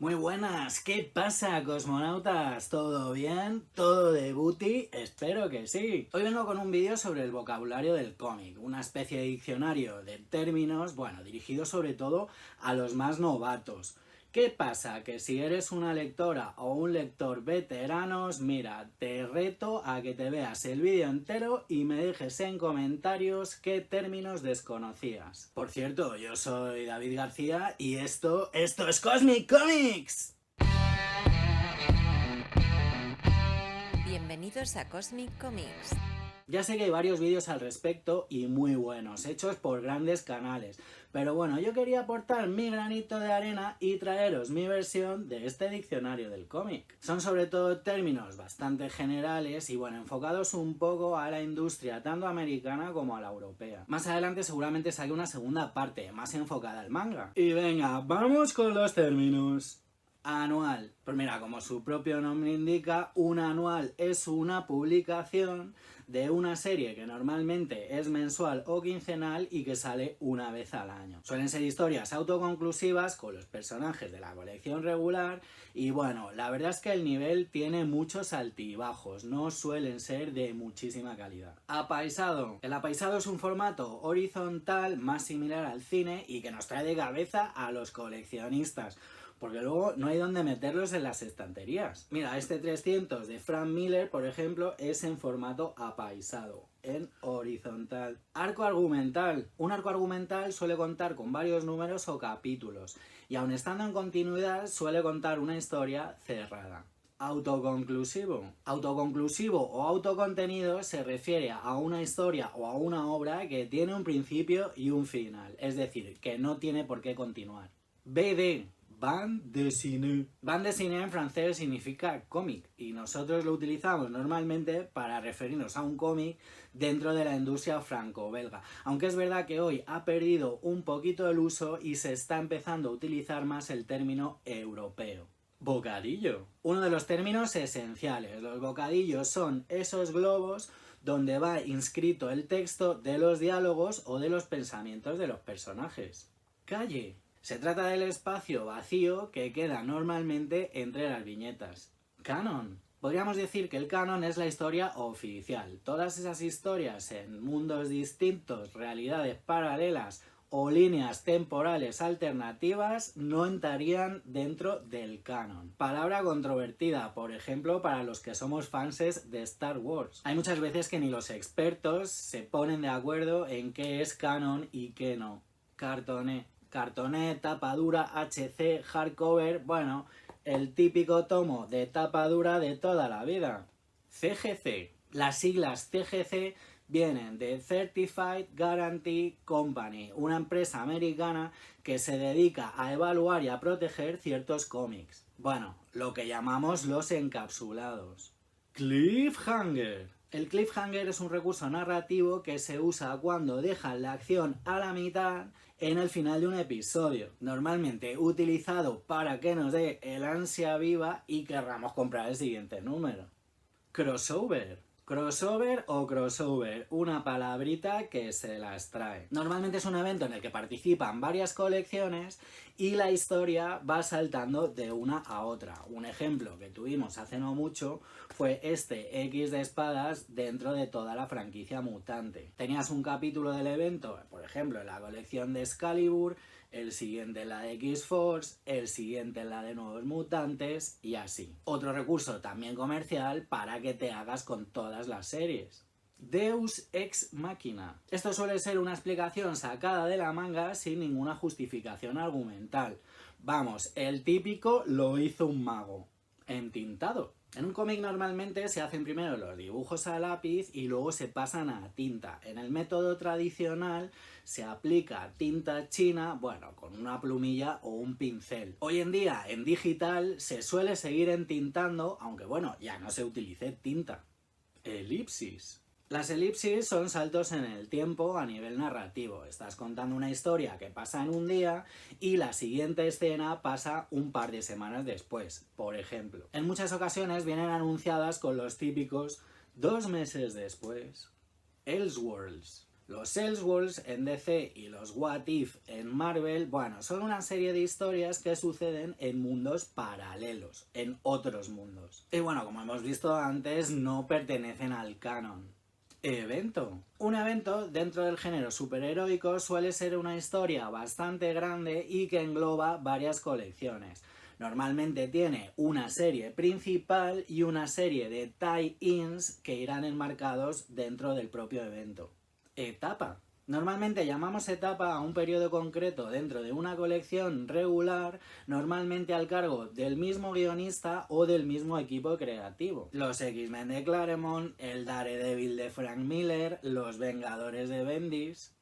Muy buenas, ¿qué pasa, cosmonautas? ¿Todo bien? ¿Todo de booty? Espero que sí. Hoy vengo con un vídeo sobre el vocabulario del cómic, una especie de diccionario de términos, bueno, dirigido sobre todo a los más novatos. ¿Qué pasa? Que si eres una lectora o un lector veteranos, mira, te reto a que te veas el vídeo entero y me dejes en comentarios qué términos desconocías. Por cierto, yo soy David García y esto es Cosmic Comics. Bienvenidos a Cosmic Comics. Ya sé que hay varios vídeos al respecto y muy buenos, hechos por grandes canales, pero bueno, yo quería aportar mi granito de arena y traeros mi versión de este diccionario del cómic. Son sobre todo términos bastante generales y bueno, enfocados un poco a la industria tanto americana como a la europea. Más adelante seguramente saque una segunda parte, más enfocada al manga. Y venga, vamos con los términos. Anual. Pues mira, como su propio nombre indica, un anual es una publicación de una serie que normalmente es mensual o quincenal y que sale una vez al año. Suelen ser historias autoconclusivas con los personajes de la colección regular y bueno, la verdad es que el nivel tiene muchos altibajos, no suelen ser de muchísima calidad. Apaisado. El apaisado es un formato horizontal más similar al cine y que nos trae de cabeza a los coleccionistas, porque luego no hay donde meterlos en las estanterías. Mira, este 300 de Frank Miller, por ejemplo, es en formato apaisado, en horizontal. Arco argumental. Un arco argumental suele contar con varios números o capítulos, y aun estando en continuidad, suele contar una historia cerrada. Autoconclusivo. Autoconclusivo o autocontenido se refiere a una historia o a una obra que tiene un principio y un final, es decir, que no tiene por qué continuar. BD. Bande dessinée. Bande dessinée en francés significa cómic y nosotros lo utilizamos normalmente para referirnos a un cómic dentro de la industria franco-belga. Aunque es verdad que hoy ha perdido un poquito el uso y se está empezando a utilizar más el término europeo. Bocadillo. Uno de los términos esenciales. Los bocadillos son esos globos donde va inscrito el texto de los diálogos o de los pensamientos de los personajes. Calle. Se trata del espacio vacío que queda normalmente entre las viñetas. Canon. Podríamos decir que el canon es la historia oficial. Todas esas historias en mundos distintos, realidades paralelas o líneas temporales alternativas no entrarían dentro del canon. Palabra controvertida, por ejemplo, para los que somos fanses de Star Wars. Hay muchas veces que ni los expertos se ponen de acuerdo en qué es canon y qué no. Cartoné. Cartoné, tapa dura, HC, hardcover, bueno, el típico tomo de tapa dura de toda la vida. CGC. Las siglas CGC vienen de Certified Guarantee Company, una empresa americana que se dedica a evaluar y a proteger ciertos cómics. Bueno, lo que llamamos los encapsulados. Cliffhanger. El cliffhanger es un recurso narrativo que se usa cuando dejan la acción a la mitad en el final de un episodio, normalmente utilizado para que nos dé el ansia viva y querramos comprar el siguiente número. Crossover. Crossover o crossover, una palabrita que se las trae. Normalmente es un evento en el que participan varias colecciones y la historia va saltando de una a otra. Un ejemplo que tuvimos hace no mucho fue este X de espadas dentro de toda la franquicia mutante. Tenías un capítulo del evento, por ejemplo, en la colección de Excalibur, el siguiente en la de X-Force, el siguiente en la de Nuevos Mutantes y así. Otro recurso también comercial para que te hagas con todas las series. Deus Ex Machina. Esto suele ser una explicación sacada de la manga sin ninguna justificación argumental. Vamos, el típico lo hizo un mago. Entintado. En un cómic normalmente se hacen primero los dibujos a lápiz y luego se pasan a tinta. En el método tradicional se aplica tinta china, bueno, con una plumilla o un pincel. Hoy en día, en digital, se suele seguir entintando, aunque bueno, ya no se utilice tinta. Elipsis. Las elipsis son saltos en el tiempo a nivel narrativo. Estás contando una historia que pasa en un día y la siguiente escena pasa un par de semanas después, por ejemplo. En muchas ocasiones vienen anunciadas con los típicos 2 meses después. Elseworlds. Los Elseworlds en DC y los What If en Marvel, bueno, son una serie de historias que suceden en mundos paralelos, en otros mundos. Y bueno, como hemos visto antes, no pertenecen al canon. Evento. Un evento dentro del género superheroico suele ser una historia bastante grande y que engloba varias colecciones. Normalmente tiene una serie principal y una serie de tie-ins que irán enmarcados dentro del propio evento. Etapa. Normalmente llamamos etapa a un periodo concreto dentro de una colección regular, normalmente al cargo del mismo guionista o del mismo equipo creativo. Los X-Men de Claremont, el Daredevil de Frank Miller, los Vengadores de Bendis.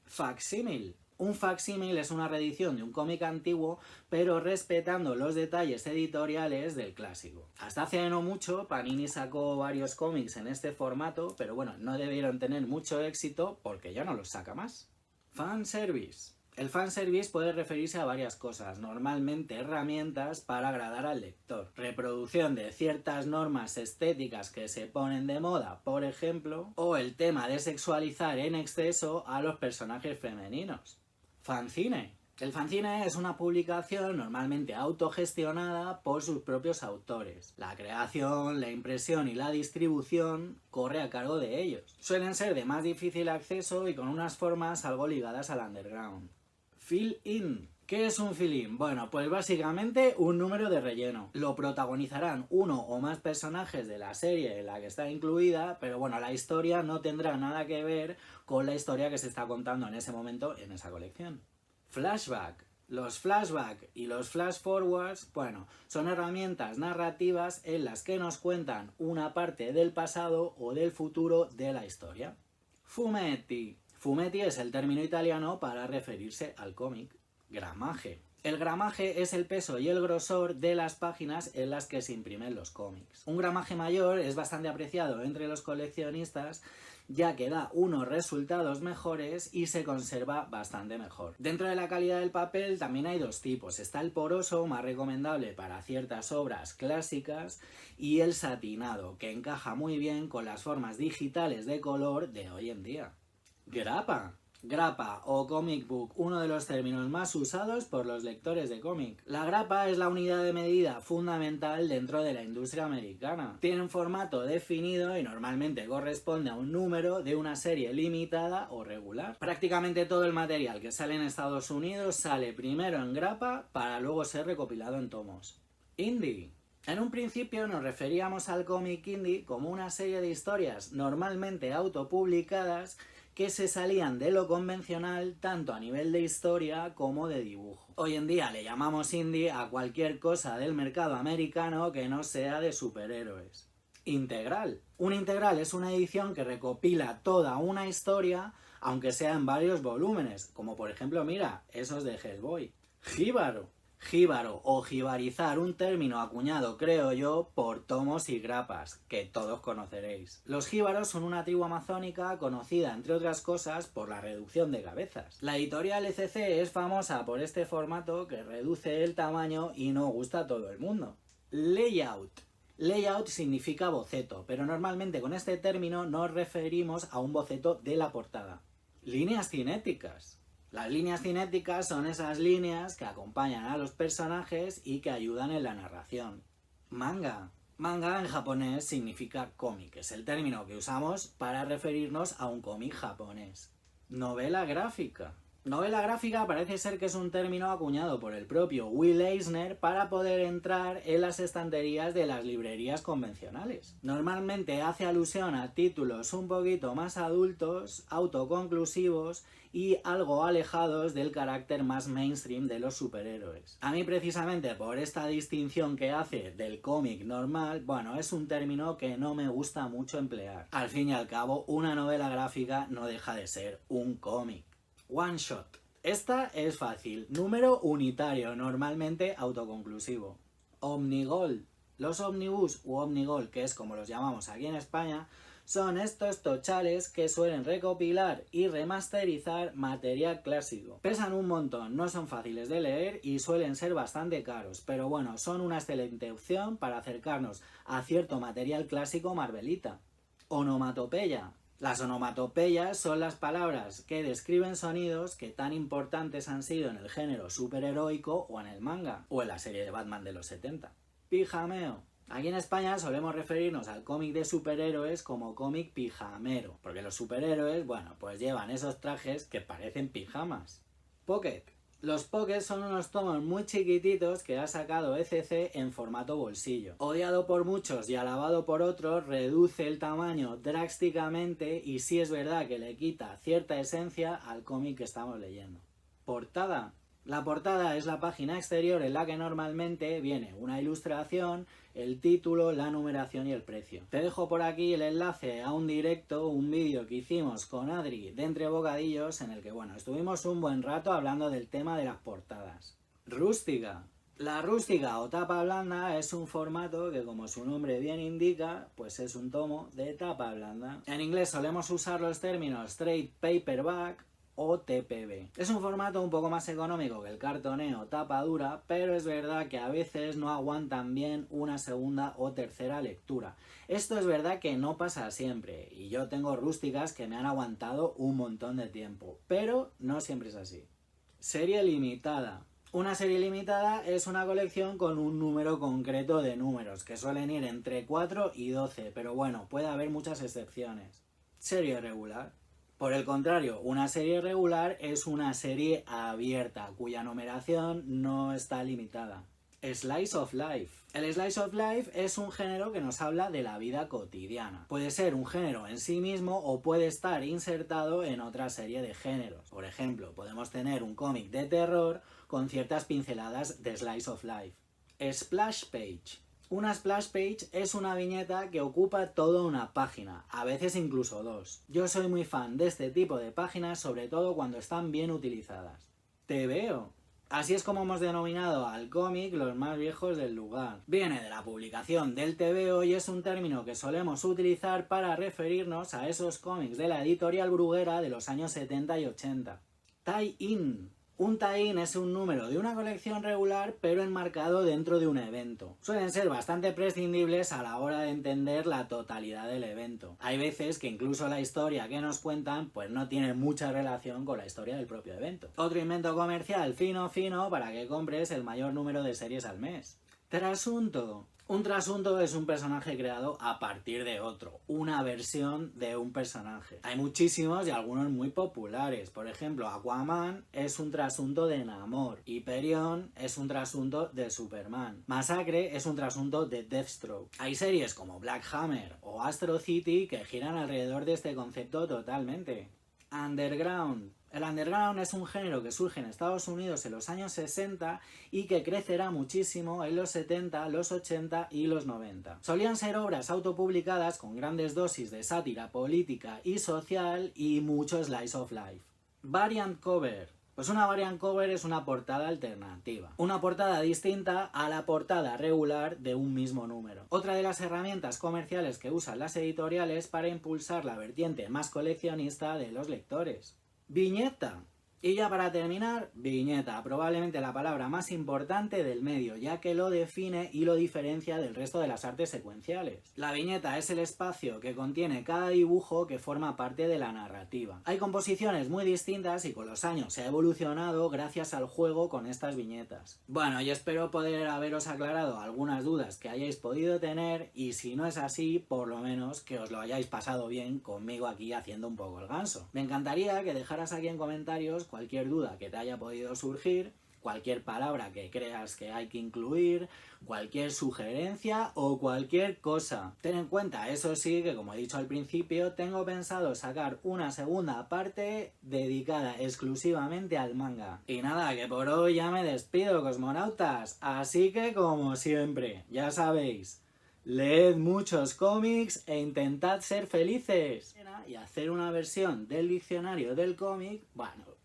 Facsímil. Un facsímil es una reedición de un cómic antiguo, pero respetando los detalles editoriales del clásico. Hasta hace no mucho, Panini sacó varios cómics en este formato, pero bueno, no debieron tener mucho éxito porque ya no los saca más. Fanservice. El fanservice puede referirse a varias cosas, normalmente herramientas para agradar al lector. Reproducción de ciertas normas estéticas que se ponen de moda, por ejemplo, o el tema de sexualizar en exceso a los personajes femeninos. Fanzine. El fanzine es una publicación normalmente autogestionada por sus propios autores. La creación, la impresión y la distribución corre a cargo de ellos. Suelen ser de más difícil acceso y con unas formas algo ligadas al underground. Fill-in. ¿Qué es un fill-in? Bueno, pues básicamente un número de relleno. Lo protagonizarán uno o más personajes de la serie en la que está incluida, pero bueno, la historia no tendrá nada que ver con la historia que se está contando en ese momento en esa colección. Flashback. Los flashback y los flash forwards, bueno, son herramientas narrativas en las que nos cuentan una parte del pasado o del futuro de la historia. Fumetti. Fumetti es el término italiano para referirse al cómic. Gramaje. El gramaje es el peso y el grosor de las páginas en las que se imprimen los cómics. Un gramaje mayor es bastante apreciado entre los coleccionistas, ya que da unos resultados mejores y se conserva bastante mejor. Dentro de la calidad del papel también hay dos tipos. Está el poroso, más recomendable para ciertas obras clásicas, y el satinado, que encaja muy bien con las formas digitales de color de hoy en día. Grapa. Grapa o comic book, uno de los términos más usados por los lectores de cómic. La grapa es la unidad de medida fundamental dentro de la industria americana. Tiene un formato definido y normalmente corresponde a un número de una serie limitada o regular. Prácticamente todo el material que sale en Estados Unidos sale primero en grapa para luego ser recopilado en tomos. Indie. En un principio nos referíamos al cómic indie como una serie de historias normalmente autopublicadas que se salían de lo convencional tanto a nivel de historia como de dibujo. Hoy en día le llamamos indie a cualquier cosa del mercado americano que no sea de superhéroes. Integral. Un integral es una edición que recopila toda una historia, aunque sea en varios volúmenes, como por ejemplo, mira, esos de Hellboy. Jíbaro. Jíbaro o jibarizar, un término acuñado, creo yo, por tomos y grapas, que todos conoceréis. Los jíbaros son una tribu amazónica conocida, entre otras cosas, por la reducción de cabezas. La editorial ECC es famosa por este formato que reduce el tamaño y no gusta a todo el mundo. Layout. Layout significa boceto, pero normalmente con este término nos referimos a un boceto de la portada. Líneas cinéticas. Las líneas cinéticas son esas líneas que acompañan a los personajes y que ayudan en la narración. Manga. Manga en japonés significa cómic, es el término que usamos para referirnos a un cómic japonés. Novela gráfica. Novela gráfica parece ser que es un término acuñado por el propio Will Eisner para poder entrar en las estanterías de las librerías convencionales. Normalmente hace alusión a títulos un poquito más adultos, autoconclusivos y algo alejados del carácter más mainstream de los superhéroes. A mí precisamente por esta distinción que hace del cómic normal, bueno, es un término que no me gusta mucho emplear. Al fin y al cabo, una novela gráfica no deja de ser un cómic. One shot. Esta es fácil. Número unitario, normalmente autoconclusivo. Omnigol. Los omnibus u omnigol, que es como los llamamos aquí en España, son estos tochales que suelen recopilar y remasterizar material clásico. Pesan un montón, no son fáciles de leer y suelen ser bastante caros, pero bueno, son una excelente opción para acercarnos a cierto material clásico marvelita. Onomatopeya. Las onomatopeyas son las palabras que describen sonidos que tan importantes han sido en el género superheroico o en el manga, o en la serie de Batman de los 70. Pijameo. Aquí en España solemos referirnos al cómic de superhéroes como cómic pijamero, porque los superhéroes, bueno, pues llevan esos trajes que parecen pijamas. Pocket. Los Pocket son unos tomos muy chiquititos que ha sacado ECC en formato bolsillo. Odiado por muchos y alabado por otros, reduce el tamaño drásticamente y sí es verdad que le quita cierta esencia al cómic que estamos leyendo. Portada. La portada es la página exterior en la que normalmente viene una ilustración, el título, la numeración y el precio. Te dejo por aquí el enlace a un directo, un vídeo que hicimos con Adri de Entre Bocadillos en el que, bueno, estuvimos un buen rato hablando del tema de las portadas. Rústica. La rústica o tapa blanda es un formato que, como su nombre bien indica, pues es un tomo de tapa blanda. En inglés solemos usar los términos trade paperback o TPB. Es un formato un poco más económico que el cartoneo tapa dura, pero es verdad que a veces no aguantan bien una segunda o tercera lectura. Esto es verdad que no pasa siempre, y yo tengo rústicas que me han aguantado un montón de tiempo, pero no siempre es así. Serie limitada. Una serie limitada es una colección con un número concreto de números, que suelen ir entre 4 y 12, pero bueno, puede haber muchas excepciones. Serie regular. Por el contrario, una serie regular es una serie abierta, cuya numeración no está limitada. Slice of Life. El Slice of Life es un género que nos habla de la vida cotidiana. Puede ser un género en sí mismo o puede estar insertado en otra serie de géneros. Por ejemplo, podemos tener un cómic de terror con ciertas pinceladas de Slice of Life. Splash Page. Una splash page es una viñeta que ocupa toda una página, a veces incluso dos. Yo soy muy fan de este tipo de páginas, sobre todo cuando están bien utilizadas. TVO. Así es como hemos denominado al cómic los más viejos del lugar. Viene de la publicación del TVO y es un término que solemos utilizar para referirnos a esos cómics de la editorial Bruguera de los años 70 y 80. Tie-in. Un tie-in es un número de una colección regular pero enmarcado dentro de un evento. Suelen ser bastante prescindibles a la hora de entender la totalidad del evento. Hay veces que incluso la historia que nos cuentan pues no tiene mucha relación con la historia del propio evento. Otro invento comercial fino para que compres el mayor número de series al mes. Trasunto. Un trasunto es un personaje creado a partir de otro, una versión de un personaje. Hay muchísimos y algunos muy populares. Por ejemplo, Aquaman es un trasunto de Namor, Hyperion es un trasunto de Superman, Masacre es un trasunto de Deathstroke. Hay series como Black Hammer o Astro City que giran alrededor de este concepto totalmente. Underground. El underground es un género que surge en Estados Unidos en los años 60 y que crecerá muchísimo en los 70, los 80 y los 90. Solían ser obras autopublicadas con grandes dosis de sátira política y social y mucho slice of life. Variant cover. Pues una variant cover es una portada alternativa. Una portada distinta a la portada regular de un mismo número. Otra de las herramientas comerciales que usan las editoriales para impulsar la vertiente más coleccionista de los lectores. Viñeta. Y ya para terminar, viñeta, probablemente la palabra más importante del medio, ya que lo define y lo diferencia del resto de las artes secuenciales. La viñeta es el espacio que contiene cada dibujo que forma parte de la narrativa. Hay composiciones muy distintas y con los años se ha evolucionado gracias al juego con estas viñetas. Bueno, yo espero poder haberos aclarado algunas dudas que hayáis podido tener y si no es así, por lo menos que os lo hayáis pasado bien conmigo aquí haciendo un poco el ganso. Me encantaría que dejaras aquí en comentarios cualquier duda que te haya podido surgir, cualquier palabra que creas que hay que incluir, cualquier sugerencia o cualquier cosa. Ten en cuenta, eso sí, que como he dicho al principio, tengo pensado sacar una segunda parte dedicada exclusivamente al manga. Y nada, que por hoy ya me despido, cosmonautas. Así que, como siempre, ya sabéis, leed muchos cómics e intentad ser felices. Y hacer una versión del diccionario del cómic, bueno...